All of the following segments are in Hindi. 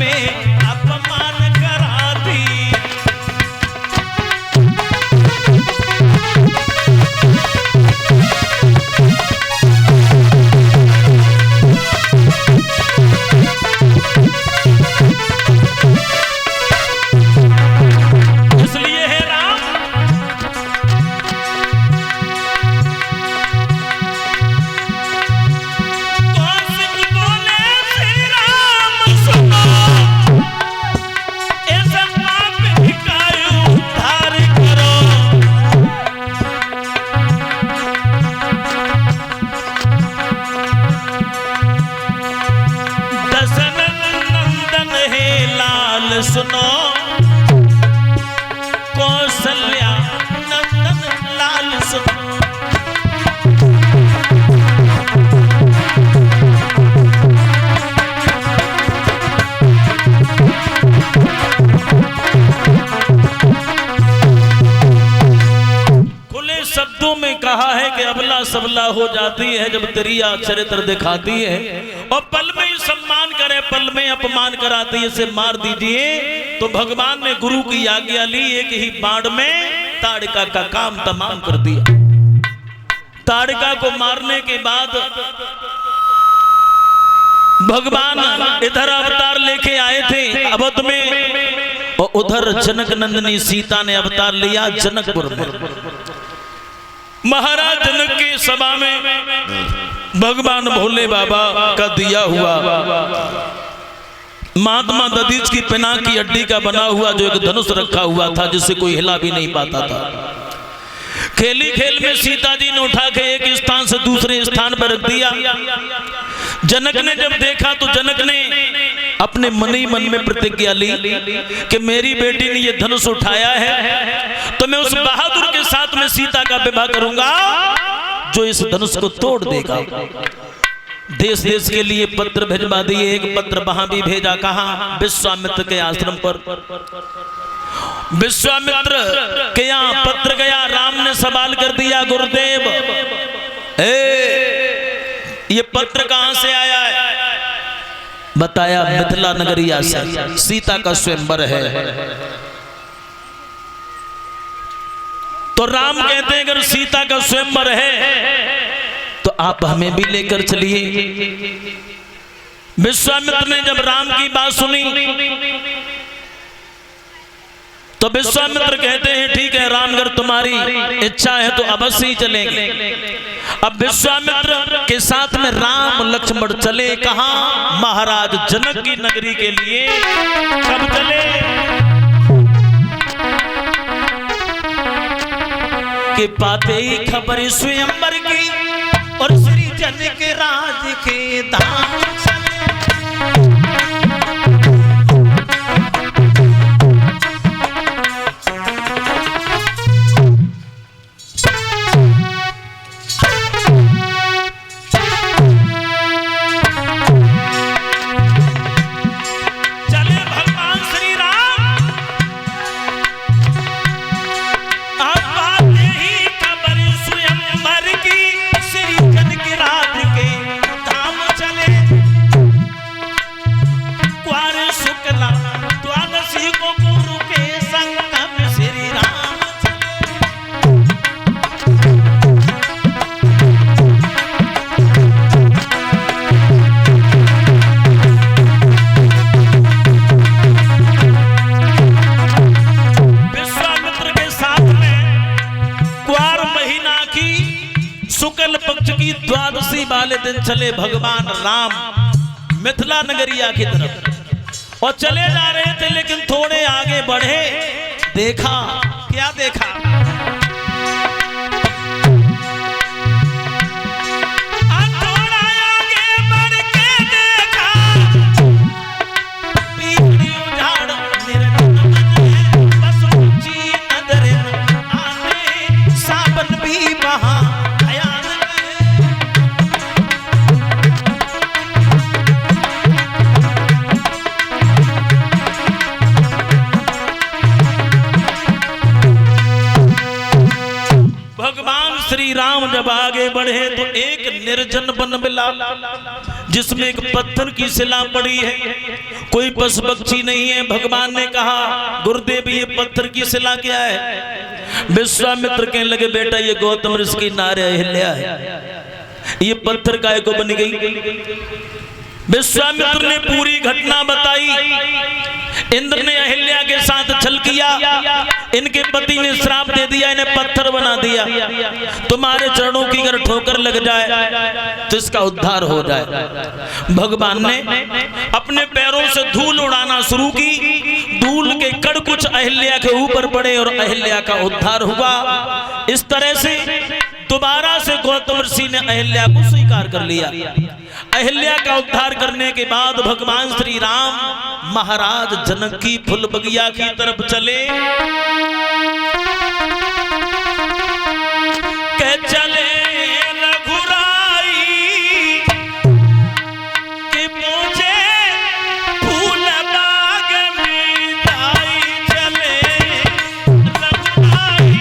में अपमान करा दी। इसलिए है राम सुनो कौशल्या नंदन लाल सुनो। खुले शब्दों में कहा है कि अबला सबला हो जाती है जब तेरी चरित्र दिखाती है, और पल में ही सम्मान करे पल में अपमान कराती है, इसे मार दीजिए। तो भगवान ने गुरु की आज्ञा ली, एक ही बाण में ताड़का का काम तमाम कर दिया। ताड़का को मारने के बाद भगवान इधर अवतार लेके आए थे अवध में, और उधर जनक नंदिनी सीता ने अवतार लिया जनकपुर में। महाराज जनक की सभा में भगवान भोले बाबा का दिया हुआ महात्मा दधीच की पिना की हड्डी का बना हुआ जो एक धनुष रखा हुआ था, जिससे कोई हिला भी नहीं पाता था। खेली खेल में सीता जी ने उठा के एक स्थान से दूसरे स्थान पर रख दिया। जनक ने जब देखा तो जनक ने अपने मन ही मन में प्रतिज्ञा ली कि मेरी बेटी ने ये धनुष उठाया है तो मैं उस बहादुर के साथ में सीता का विवाह करूंगा जो इस धनुष को तोड़ देगा। देश देश के लिए पत्र भेजवा दिए। एक पत्र वहां भी भेजा, कहा विश्वामित्र के आश्रम पर। विश्वामित्र के यहाँ पत्र गया। राम ने सवाल कर दिया, गुरुदेव ये पत्र कहां से आया है? बताया मिथिला नगरिया से, सीता का स्वयंवर है। तो राम कहते हैं अगर सीता का स्वयंवर है तो आप हमें भी लेकर चलिए। विश्वामित्र ने जब राम की बात सुनी तो विश्वामित्र कहते हैं ठीक है राम, अगर तुम्हारी इच्छा है तो अवश्य ही चलेंगे। अब विश्वामित्र के साथ में राम लक्ष्मण चले कहां? महाराज जनक की नगरी के लिए। कब चले? कि पाते ही खबर स्वयंवर की और श्री जनक राज के धाम चले। द्वादशी वाले दिन चले भगवान राम मिथिला नगरिया की तरफ, और चले जा रहे थे लेकिन थोड़े आगे बढ़े, देखा क्या देखा? थोड़ा आगे बढ़ के देखा पीली उजाड़ बस ऊंची नजर आने सावन भी वहां श्री राम जब आगे बढ़े तो एक निर्जन वन मिला जिसमें एक पत्थर की शिला पड़ी है, कोई पशु पक्षी नहीं है। भगवान ने कहा गुरुदेव ये पत्थर की शिला क्या है? विश्वामित्र कहने लगे बेटा ये गौतम ऋषि की नारी अहिल्या है, ये पत्थर काय को बन गई? विश्वामित्र ने पूरी घटना बताई। इंद्र ने अहिल्या के साथ छल किया, इनके पति ने श्राप दे दिया, इन्हें पत्थर बना दिया। तुम्हारे चरणों की अगर ठोकर लग जाए तो इसका उद्धार हो जाए। भगवान ने अपने पैरों से धूल उड़ाना शुरू की, धूल के कण कुछ अहिल्या के ऊपर पड़े और अहिल्या का उद्धार हुआ। इस तरह से दोबारा से गौतम ऋषि ने अहिल्या को स्वीकार कर लिया। अहिल्या का उद्धार करने के बाद भगवान श्री राम महाराज जनक की फूल बगिया की तरफ चले। के चले रघुराई के पहुंचे फूल बाग में जाई, चले रघुराई।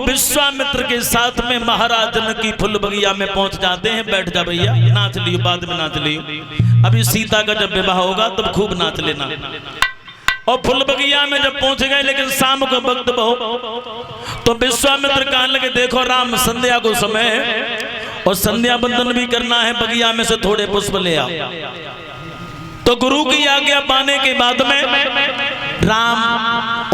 विश्वामित्र के साथ में महाराज जनक की फूल बगिया में पहुंच जाते हैं। बैठ जा भैया, नाच लियो, बाद में नाच लियो। अभी सीता का जब विवाह होगा तब खूब नाच लेना। और फूल बगिया में जब पहुंच गए, लेकिन शाम का वक्त बहुत, तो विश्वामित्र कहने लगे देखो राम संध्या को समय है और संध्या बंदन भी करना है, बगिया में से थोड़े पुष्प ले आओ। तो गुरु की आज्ञा पाने के बाद में राम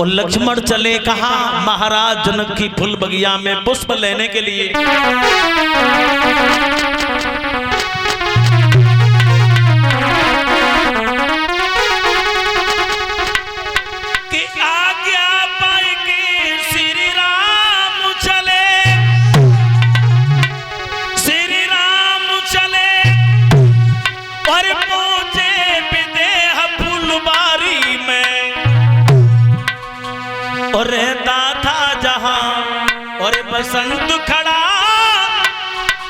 और लक्ष्मण चले कहाँ? महाराज जनक की फूल बगिया में पुष्प लेने के लिए। कि आज्ञा पाई के श्री राम चले, श्री राम चले और पहुंचे विदेह फुलबारी में। और रहता था जहां और बसंत खड़ा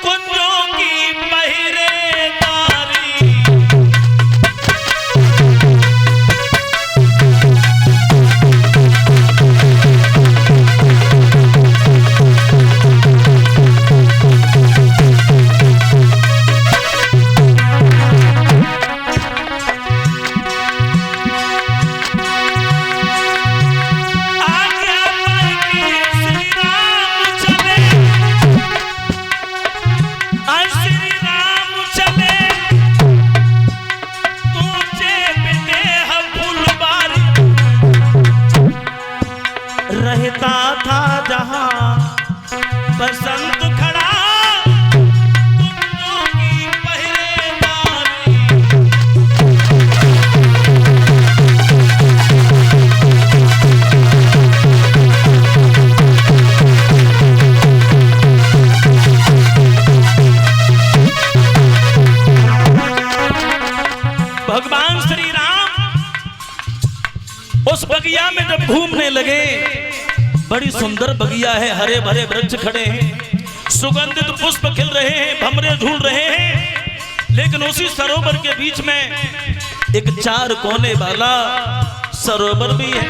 कुंजों की पहरेदारी। रहता था जहां बसंत खड़ा कुंजों की पहरेदारी। भगवान श्री राम उस बगिया में जब घूमने लगे, बड़ी सुंदर बगिया है, हरे भरे वृक्ष खड़े हैं, सुगंधित पुष्प खिल रहे हैं, भंवरे झूल रहे हैं। लेकिन उसी सरोवर के बीच में एक 4 कोने वाला सरोवर भी है।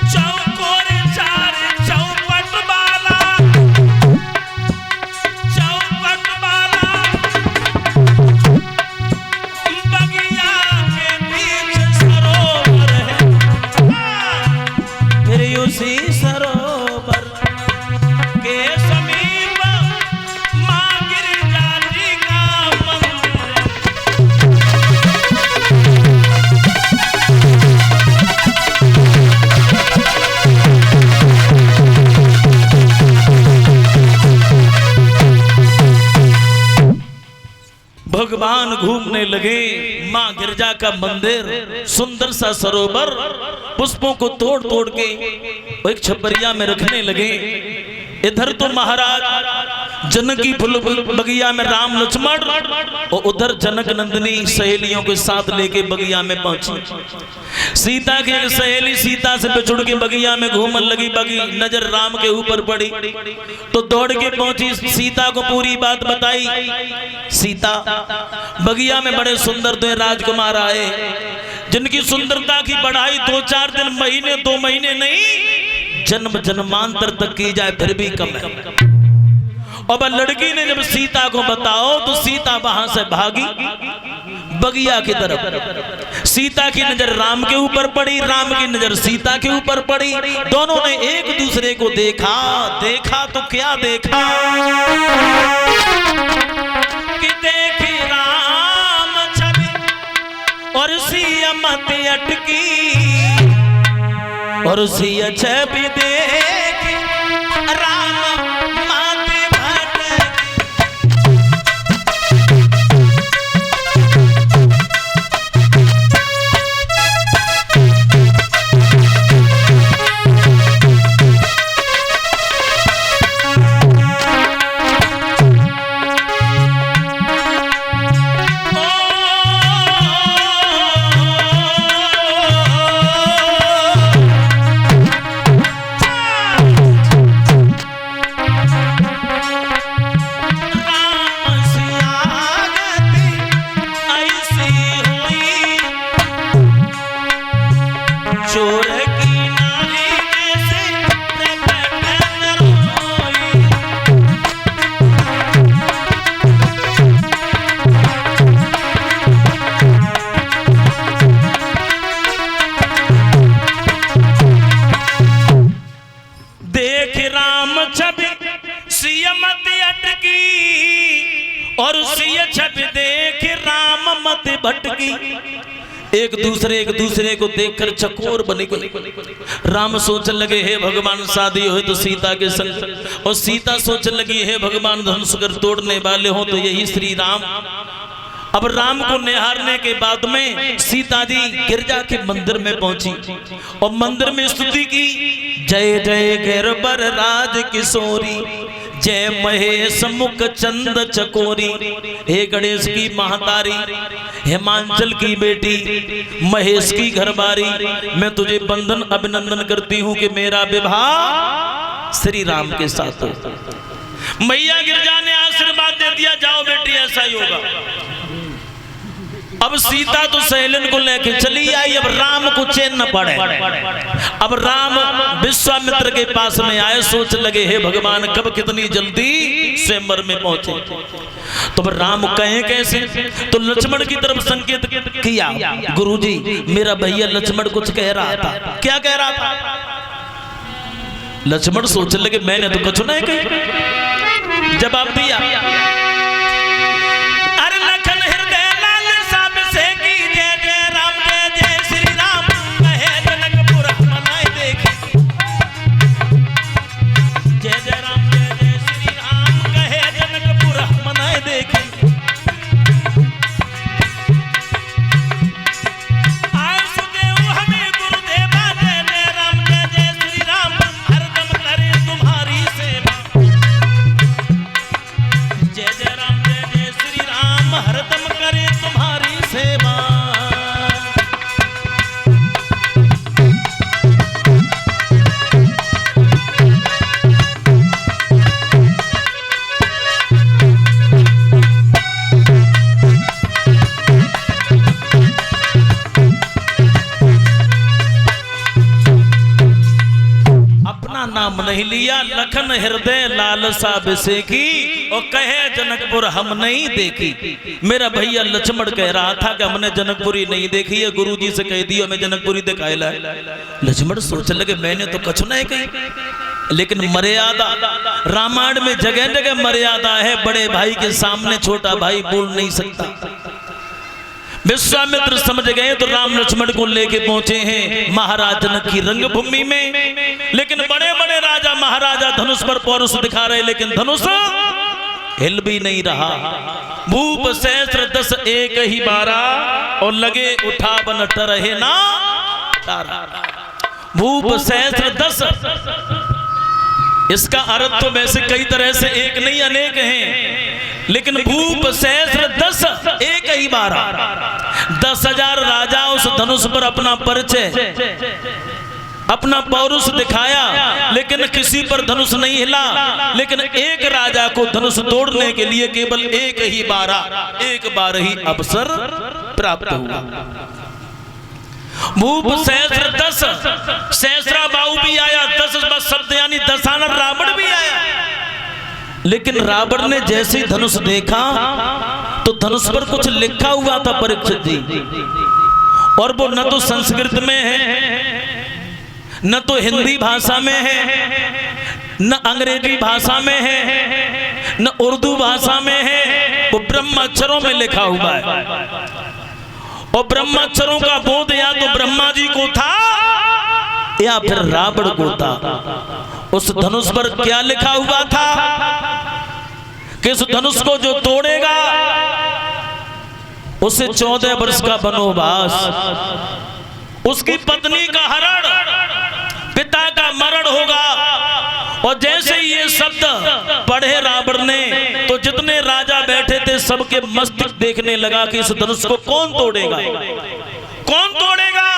चौकोर 4 चौपट वाला, चौपट वाला बगिया के बीच सरोवर है। उसी सरोवर के समीप भगवान घूमने लगे। माँ गिरजा का मंदिर, सुंदर सा सरोवर, पुष्पों को तोड़ तोड़ के वो एक छपरिया में रखने लगे। इधर तो महाराज जनक की फूल बगिया में राम लक्ष्मण और उधर जनक नंदिनी सहेलियों के साथ लेके बगिया में पहुंची। सीता की एक सहेली सीता से बिछुड़ के बगिया में घूमने लगी। बगी नजर राम के ऊपर पड़ी तो दौड़ के पहुंची, सीता को पूरी बात बताई। सीता, बगिया में बड़े सुंदर दो राजकुमार आए जिनकी सुंदरता की बढ़ाई 2-4 दिन, महीने 2 महीने नहीं, जन्म जन्मांतर तक की जाए फिर भी कम है। और लड़की ने जब सीता को बताओ तो सीता वहां से भागी बगिया की तरफ। सीता की नजर राम के ऊपर पड़ी, राम की नजर सीता के ऊपर पड़ी। दोनों ने एक दूसरे को देखा। देखा तो क्या देखा कि देखे राम छवि और सिया मत अटकी, और उसी छवि देख राम माते भटकी। और सिया छवि देख राम मत भटकी। एक दूसरे को देखकर चकोर बने को। राम सोचने लगे हे भगवान शादी हो तो सीता के संग, और सीता सोचने लगी हे भगवान धनुष अगर तोड़ने वाले हो तो यही श्री राम। अब राम को निहारने के बाद में सीता जी गिरजा के मंदिर में पहुंची और मंदिर में स्तुति की। जय जय गिरबर राज किशोरी, जय महेश मुख चंद चकोरी। हे गणेश की महतारी, हिमांचल की बेटी, महेश की घरबारी, मैं तुझे बंधन अभिनंदन करती हूँ कि मेरा विवाह श्री राम के साथ हो। मैया गिरजा ने आशीर्वाद दे दिया, जाओ बेटी ऐसा ही होगा। अब सीता तो सहेलन को लेके चली आई। अब राम को चैन न पड़े। अब राम विश्वामित्र के पास में आए, सोच लगे हे भगवान कब कितनी जल्दी स्वयंवर में पहुंचे। तो राम कहे कैसे, तो लक्ष्मण की तरफ संकेत किया। गुरुजी मेरा भैया लक्ष्मण कुछ कह रहा था। क्या कह रहा था? लक्ष्मण सोचने लगे मैंने तो कुछ नहीं कही। जवाब दिया, नाम नहीं लिया, लखन हृदय लालसा बिसे की, और कहे जनकपुर हम नहीं देखी। मेरा भैया लक्ष्मण कह रहा था कि हमने जनकपुरी नहीं देखी है, गुरुजी से कह दिया मैं जनकपुरी दिखाए ला। लक्ष्मण सोचने लगे मैंने तो कुछ नहीं कही। लेकिन मर्यादा, रामायण में जगह जगह मर्यादा है। बड़े भाई के सामने छोटा भाई बोल नहीं सकता। विश्वामित्र समझ गए तो राम लक्ष्मण को लेके पहुंचे हैं महाराज जनक की रंगभूमि में। लेकिन बड़े बड़े राजा महाराजा धनुष पर पौरुष दिखा रहे, लेकिन धनुष हिल भी नहीं रहा। भूप सहस्र दस एक ही 12 और लगे उठा बन टरहे ना तारा। भूप सहस्र दस, इसका अर्थ तो वैसे कई तरह से एक नहीं अनेक हैं, लेकिन भूप सहस्र दस एक ही 12, 10,000 राजा उस धनुष पर अपना परिचय अपना पौरुष दिखाया, लेकिन किसी पर धनुष नहीं हिला। लेकिन एक राजा को धनुष तोड़ने के लिए केवल एक ही 12 एक बार ही अवसर प्राप्त हुआ। भूप सहस्र दस, सहस्रा बाहु भी आया, 10 शब्द यानी दशानन रावण भी आया। लेकिन रावण ने जैसे ही धनुष देखा तो धनुष पर कुछ लिखा हुआ था परीक्षित जी, और वो न तो संस्कृत में है, न तो हिंदी भाषा में है, न अंग्रेजी भाषा में है, न उर्दू भाषा में है, वो ब्रह्म अक्षरों में लिखा हुआ है। और ब्रह्म अक्षरों का बोध या तो ब्रह्मा जी को था या फिर रावण को था। उस धनुष पर क्या लिखा हुआ था कि इस धनुष को जो तोड़ेगा उसे 14 वर्ष का वनवास, उसकी पत्नी का हरण, पिता का मरण होगा। और जैसे ही ये शब्द पढ़े रावण ने तो जितने राजा बैठे थे सबके मस्तिष्क देखने लगा कि इस धनुष को कौन तोड़ेगा, कौन तोड़ेगा।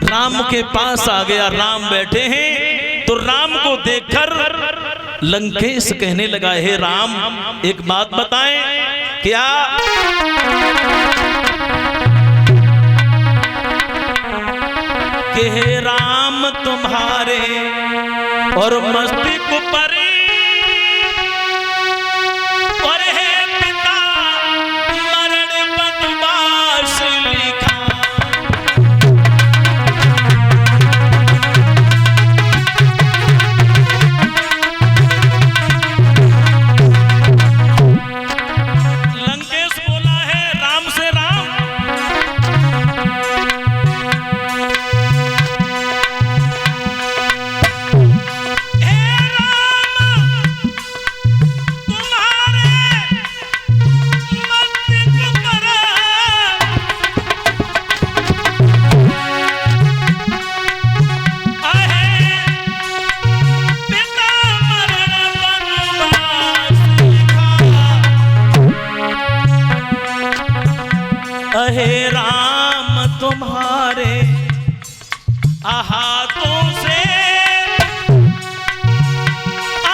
राम के पास आ गया, राम बैठे हैं, तो राम को देखकर लंकेश कहने लगा, हे राम एक बात बताएं, क्या कि हे राम तुम्हारे और मस्तिष्क पर और हे पिता मरण वनवास लिखा। लंकेश बोला है राम से, राम हे राम तुम्हारे हाथों से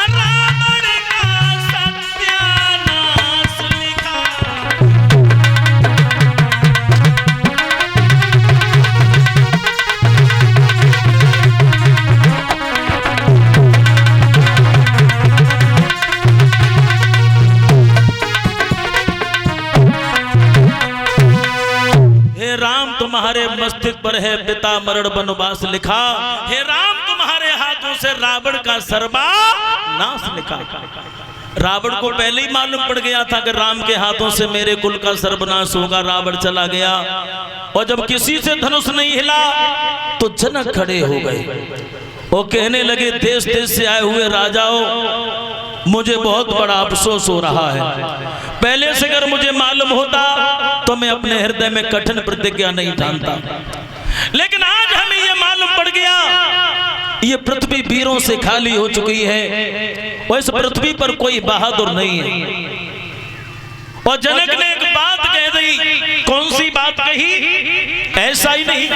रावण का सत्यानाश लिखा। राम तुम्हारे मस्तिष्क पर है पिता मरण वनवास लिखा। हे राम तुम्हारे हाथों से रावण का सर्वनाश लिखा। रावण को पहले ही मालूम पड़ गया था कि राम के हाथों से मेरे कुल का सर्वनाश होगा। रावण चला गया और जब किसी से धनुष नहीं हिला तो जनक खड़े हो गए और कहने लगे, देश देश से आए हुए राजाओं, मुझे बहुत बड़ा अफसोस हो रहा है। पहले से अगर मुझे मालूम होता तो मैं अपने हृदय में कठिन प्रतिज्ञा नहीं ठानता, लेकिन आज हमें यह मालूम पड़ गया ये पृथ्वी वीरों से खाली हो चुकी है और इस पृथ्वी पर कोई बहादुर नहीं है। और जनक ने एक बात कह दी। कौन सी बात कही? ऐसा ही नहीं,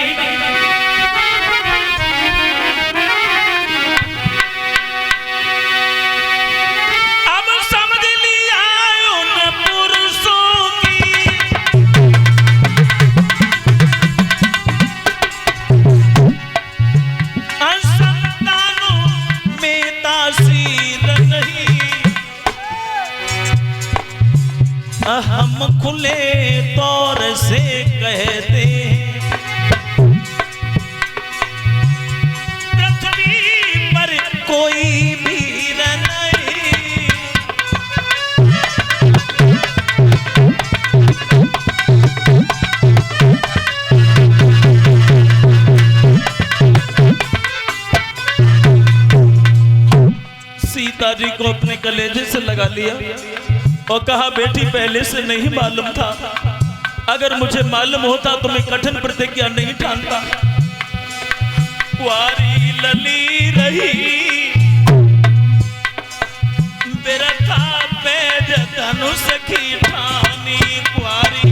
हम खुले तौर से कहते हैं, पृथ्वी पर कोई वीर नहीं। सीता जी को अपने कलेजे से लगा लिया और कहा बेटी पहले से नहीं मालूम था, अगर मुझे मालूम होता तो मैं कठिन प्रतिज्ञा नहीं ठानता। कुआरी लली रही बिरथा पेज धनुष की ठानी, कुआरी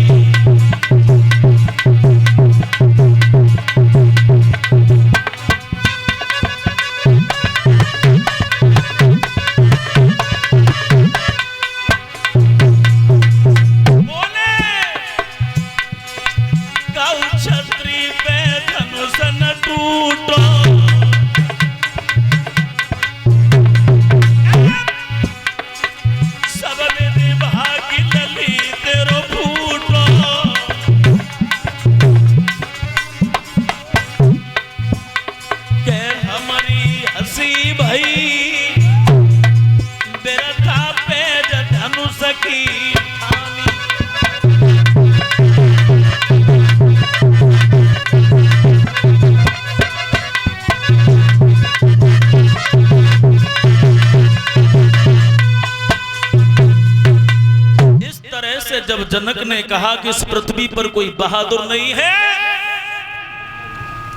जब जनक ने कहा कि इस पृथ्वी पर कोई बहादुर नहीं है,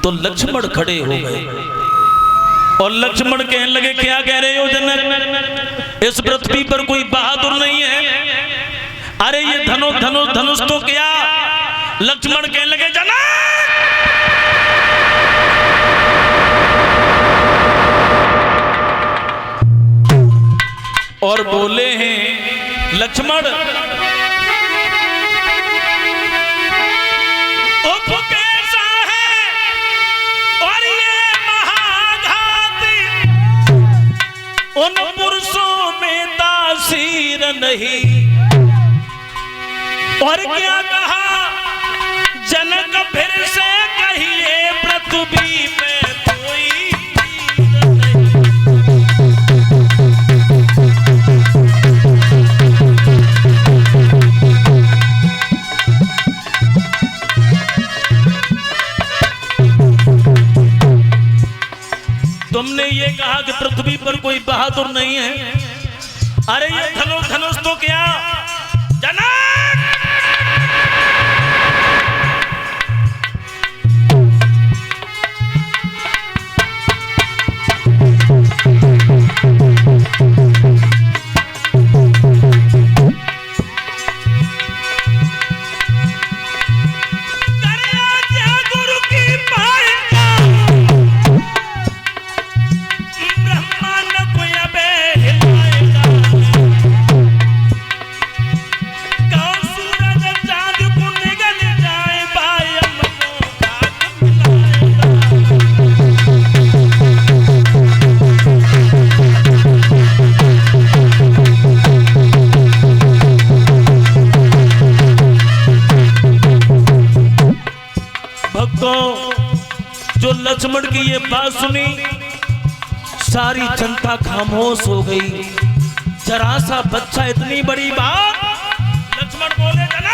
तो लक्ष्मण खड़े हो गए और लक्ष्मण कहने लगे क्या कह रहे हो जनक, इस पृथ्वी पर कोई बहादुर नहीं है? अरे ये धनुष तो क्या? लक्ष्मण कहने लगे जनक, और बोले हैं लक्ष्मण कैसा है और ये महाघाती, उन पुरुषों में तासीर नहीं। और क्या कहा जनक फिर से कहिए, पृथ्वी में कोई तुमने ये कहा कि पृथ्वी पर कोई बहादुर नहीं है, अरे ये धनुष तो क्या? जनक जो लक्ष्मण की ये बात सुनी, सारी जनता खामोश हो गई। जरा सा बच्चा इतनी बड़ी बात, लक्ष्मण बोले जनक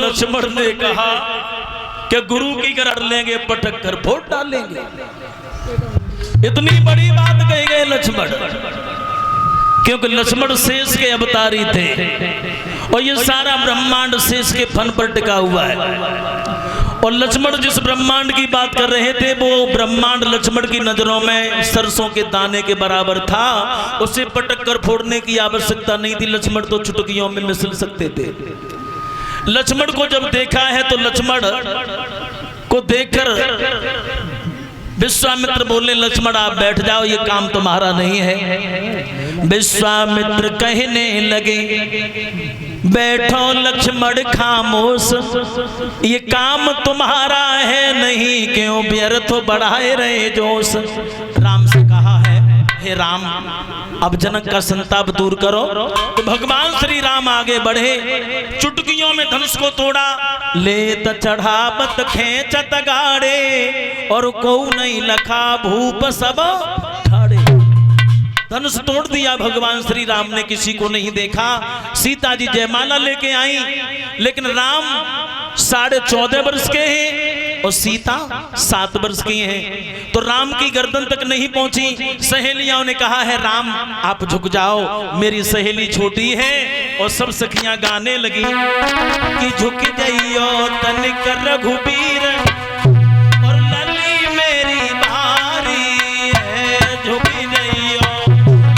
लक्ष्मण ने कहा कि गुरु की कर लेंगे, पटक कर फोड़ डालेंगे। इतनी बड़ी बात कही गई लक्ष्मण, क्योंकि लक्ष्मण शेष के अवतारी थे और ये सारा ब्रह्मांड शेष के फन पर टिका हुआ है। और लक्ष्मण जिस ब्रह्मांड की बात कर रहे थे वो ब्रह्मांड लक्ष्मण की नजरों में सरसों के दाने के बराबर था। उसे पटक कर फोड़ने की आवश्यकता नहीं थी। लक्ष्मण तो चुटकियों में मिसल सकते थे। लक्ष्मण को जब देखा है तो लक्ष्मण को देखकर विश्वामित्र बोले, लक्ष्मण आप बैठ जाओ, ये काम तुम्हारा नहीं है। विश्वामित्र कहने लगे, बैठो लक्ष्मण खामोश, ये काम तुम्हारा है नहीं, क्यों व्यर्थ बढ़ाए रहे जोश। राम से कहा है, हे राम अब जनक का संताप दूर करो। तो भगवान श्री राम आगे बढ़े, चुटकियों में धनुष को तोड़ा, लेत चढ़ावत खेचत गाड़े, और को नहीं लखा भूप सब ठाड़े। धनुष तोड़ दिया भगवान श्री राम ने, किसी को नहीं देखा। सीता जी जयमाला लेके आई, लेकिन राम 14.5 वर्ष के हैं और सीता 7 वर्ष की हैं, तो राम की गर्दन तक नहीं पहुंची। सहेलियों ने कहा है राम आप झुक जाओ, मेरी सहेली छोटी है। और सब सखियां गाने लगी कि झुक जाइयो तनिक रघुबीर, और लली मेरी भारी है, झुक जाइयो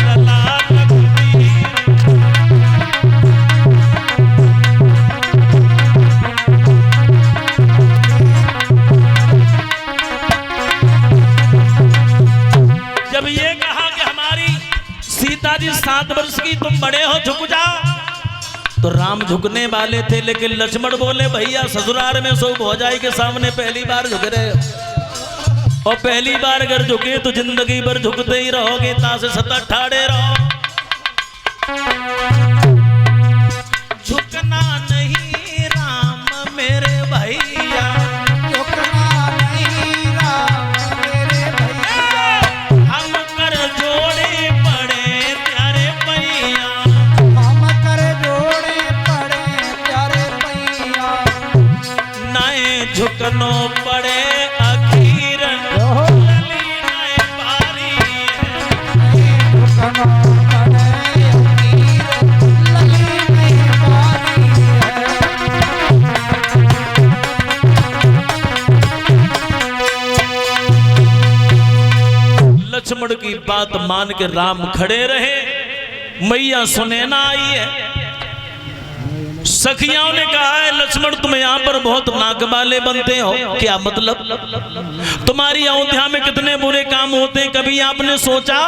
लला रघुबीर। जब ये कहा कि हमारी सीता जी 7 वर्ष की, तुम बड़े हो, झुक जाओ, तो राम झुकने वाले थे, लेकिन लक्ष्मण बोले भैया ससुराल में सो भौजाई के सामने पहली बार झुक रहे हो, और पहली बार अगर झुके तो जिंदगी भर झुकते ही रहोगे, ता से सतत ठाड़े रहो। झुकना नहीं राम मेरे भैया, झुकना नहीं राम मेरे भैया, हम कर जोड़े पड़े प्यारे पैया, हम कर जोड़े पड़े प्यारे पैया, नए झुकनो पड़े अखीर, लली नए बारी है। झुकना पड़े अखीर, लली नहीं बारी है। लक्ष्मण की बात मान के राम खड़े रहे। मैया सुनैना आई है। सखियाओं ने कहा है लक्ष्मण तुम यहाँ पर बहुत नाक वाले बनते हो, क्या मतलब? तुम्हारी अयोध्या में कितने बुरे काम होते हैं, कभी आपने सोचा?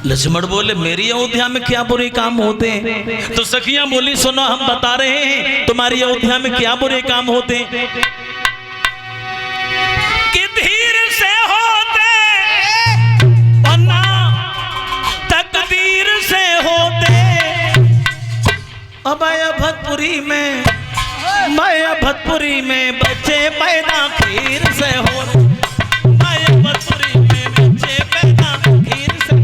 लक्ष्मण बोले मेरी अयोध्या में क्या बुरे काम होते हैं? तो सखियां बोली सुनो हम बता रहे हैं तुम्हारी अयोध्या में क्या बुरे काम होते हैं। कि धीर से होते और ना तकदीर से होते। अब भतपुरी में माया भतपुरी में बच्चे पैदा खीर से हो। माया भतपुरी में बच्चे पैदा खीर से।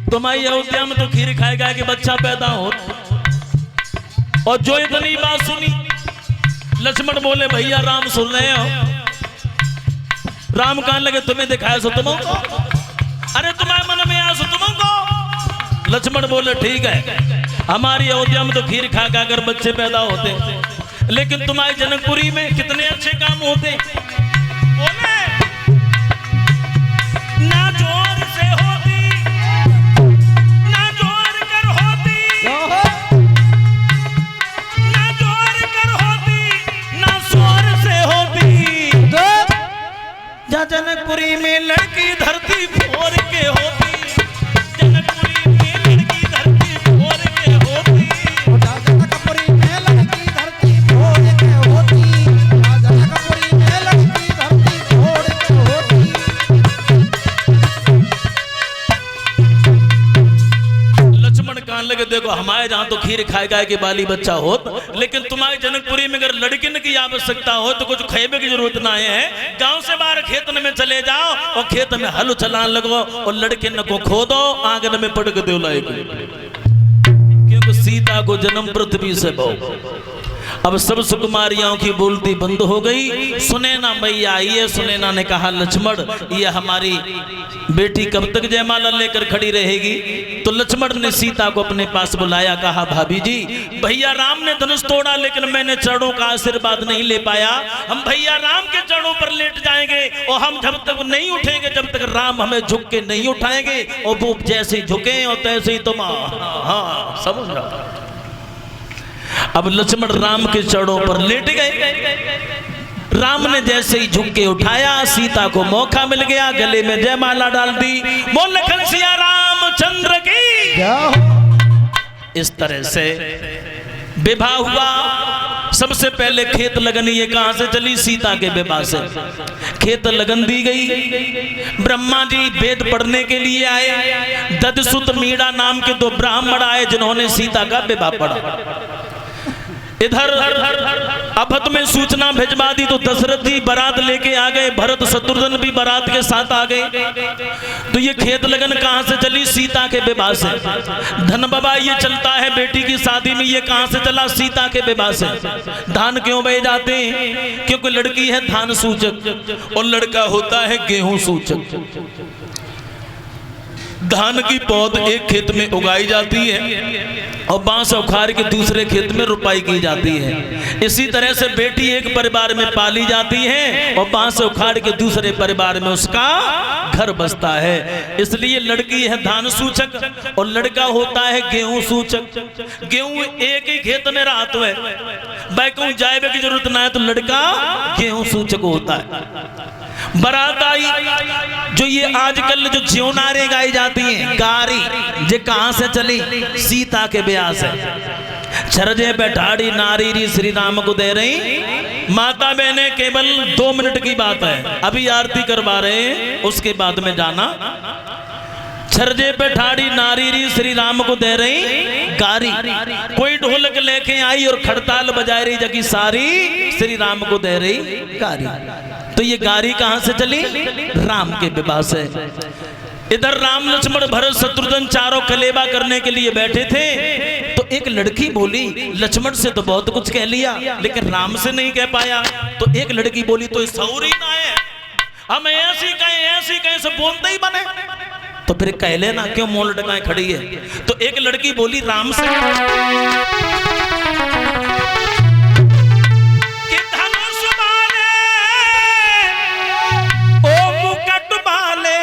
तुम्हारी अयोध्या में तो खीर खाएगा कि बच्चा पैदा हो। और जो इतनी बात सुनी लक्ष्मण बोले भैया राम सुन रहे हो? राम कहने लगे तुम्हें दिखाया सो तुमको, अरे तुम्हारे मन में आया सो तुमको। लक्ष्मण बोले ठीक है हमारी अयोध्या में तो खीर खा खा कर बच्चे पैदा होते, लेकिन तुम्हारी जनकपुरी में कितने अच्छे काम होते। बोले ना जोर से होती ना जोर कर होती, ना जोर कर होती ना शोर से होती। जनकपुरी में लड़की धरती फोड़ के होती, जनकपुरी में लड़की धरती फोड़ के होती। जनकपुरी में लड़की धरती फोड़ के होती, जनकपुरी में लड़की हमारे जहाँ तो खीर खाए गाय के बाली बच्चा हो, लेकिन तुम्हारे जनकपुरी में अगर लड़किन की आवश्यकता हो तो कुछ खेबे की जरूरत ना है। गांव से बाहर खेतन में चले जाओ और खेत में हल चलाने लगो और लड़किन को खो दो, आंगन में पटक दो लाए, क्योंकि सीता को जन्म पृथ्वी से बहु। अब सब सुकुमारियों की बोलती बंद हो गई। सुनैना मैया आई है। सुनैना ने कहा लक्ष्मण, ये हमारी बेटी कब तक जयमाला लेकर खड़ी रहेगी? तो लक्ष्मण ने सीता को अपने पास बुलाया, कहा भाभी जी, भैया राम ने धनुष तोड़ा लेकिन मैंने चरणों का आशीर्वाद नहीं ले पाया। हम भैया राम के चरणों पर लेट जाएंगे और हम जब तक नहीं उठेंगे जब तक राम हमें झुक के नहीं उठाएंगे, और वो जैसे झुके और तैसे ही तुम हाँ समझ रहा। अब लक्ष्मण राम के चरणों पर लेट गए। राम ने जैसे ही झुक के उठाया, सीता को मौका मिल गया, गले में जयमाला डाल दी। बोल लखन सिया रामचंद्र की। इस तरह से विवाह हुआ। सबसे पहले खेत लगन ये कहां से चली? सीता के विवाह से खेत लगन दी गई। ब्रह्मा जी वेद पढ़ने के लिए आए। ददसुत मीणा नाम के 2 ब्राह्मण आए जिन्होंने सीता का विवाह पढ़ा। इधर अभत में सूचना भिजवा दी तो दशरथ जी बारात लेके आ गए। भरत शत्रुघ्न भी बारात के साथ आ गए। तो ये खेत लगन कहां से चली? सीता के विवाह से। धन बाबा ये चलता है बेटी की शादी में, ये कहां से चला? सीता के विवाह से। धान क्यों बहे जाते हैं? क्योंकि लड़की है धान सूचक और लड़का होता है गेहूं सूचक। धान की पौध एक खेत में उगाई जाती है और बांस उखाड़ के दूसरे खेत में रुपाई की जाती है। इसी तरह से बेटी एक परिवार में पाली जाती है और बांस उखाड़ के दूसरे परिवार में उसका घर बसता है। इसलिए लड़की है धान सूचक और लड़का होता है गेहूं सूचक। गेहूं एक ही खेत में रात है, बैकों जाए की जरूरत ना है, तो लड़का गेहूं सूचक होता है। बारात आई, जो ये आजकल जो ज्योनारे गाई जाती हैं, गारी, ये कहां से चली? सीता के ब्याह से। छरजे बैठाड़ी नारी री श्री राम को दे रही। माता बहने केवल 2 मिनट की बात है, अभी आरती करवा रहे हैं, उसके बाद में जाना। छरजे पे ठाड़ी नारी री श्री राम को दे रही गारी। कोई ढोलक लेके आई और खड़ताल बजा रही जगी सारी, श्री राम को दे रही गारी। तो ये गारी कहां से चली? राम के विवाह से। इधर राम लक्ष्मण भरत शत्रुघ्न चारों कलेबा करने के लिए बैठे थे। तो एक लड़की बोली, लक्ष्मण से तो बहुत कुछ कह लिया लेकिन राम से नहीं कह पाया। तो एक लड़की बोली, तो सौरी ना है, हम ऐसी कहें से बोलते ही बने, तो फिर कह लेना क्यों मोल लटकाए खड़ी है। तो एक लड़की बोली राम से कि धनुष वाले ओ मुकुट वाले,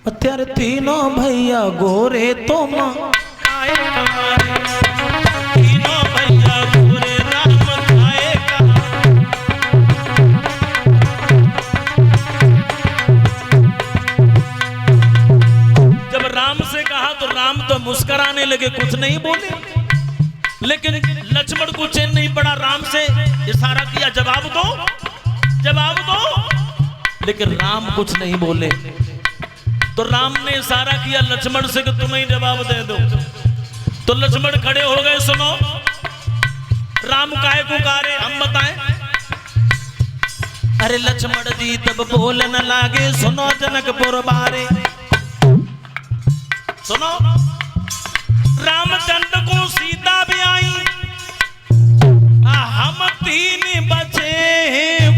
अत्यार तीनों भैया गोरे तो मां तीनों भैया गोरे राम खाएगा। जब राम से कहा तो राम तो मुस्कुराने लगे, कुछ नहीं बोले। लेकिन लक्ष्मण को चैन नहीं पड़ा, राम से इशारा किया जवाब दो जवाब दो, लेकिन राम कुछ नहीं बोले। तो राम ने इशारा किया लक्ष्मण से कि तुम ही जवाब दे दो। तो लक्ष्मण खड़े हो गए, सुनो राम काहे पुकारे हम बताएं। अरे लक्ष्मण जी तब बोल न लागे, सुनो जनकपुर बारे, सुनो रामचंद्र को सीता भी आई, हम 3 बचे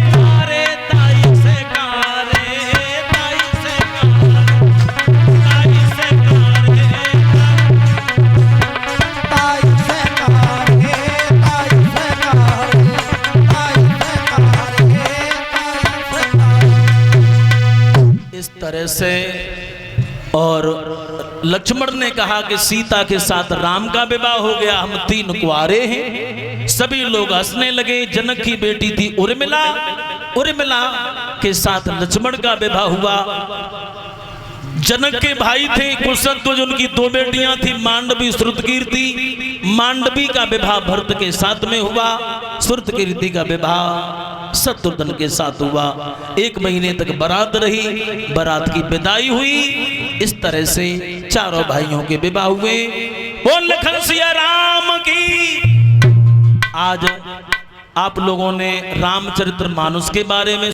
पारे, ताई से कारे, ताई से कारे, ताई से कारे, ताई से कारे, ताई से कारे, ताई से कारे। इस तरह से। और लक्ष्मण ने कहा कि सीता के साथ राम का विवाह हो गया, हम 3 कुंवारे हैं। सभी लोग हंसने लगे। जनक की बेटी थी उर्मिला, उर्मिला के साथ लक्ष्मण का विवाह हुआ। जनक के भाई थे कुशध्वज, उनकी 2 बेटियां थी मांडवी श्रुतकीर्ति। मांडवी का विवाह भरत के साथ में हुआ, श्रुतकीर्ति का विवाह शत्रुघ्न के साथ हुआ। 1 महीने तक बारात रही, बारात की विदाई हुई। इस तरह से चारों भाइयों के विवाह हुए। वो लखन सिया राम की। आज आप लोगों ने रामचरितमानस के बारे में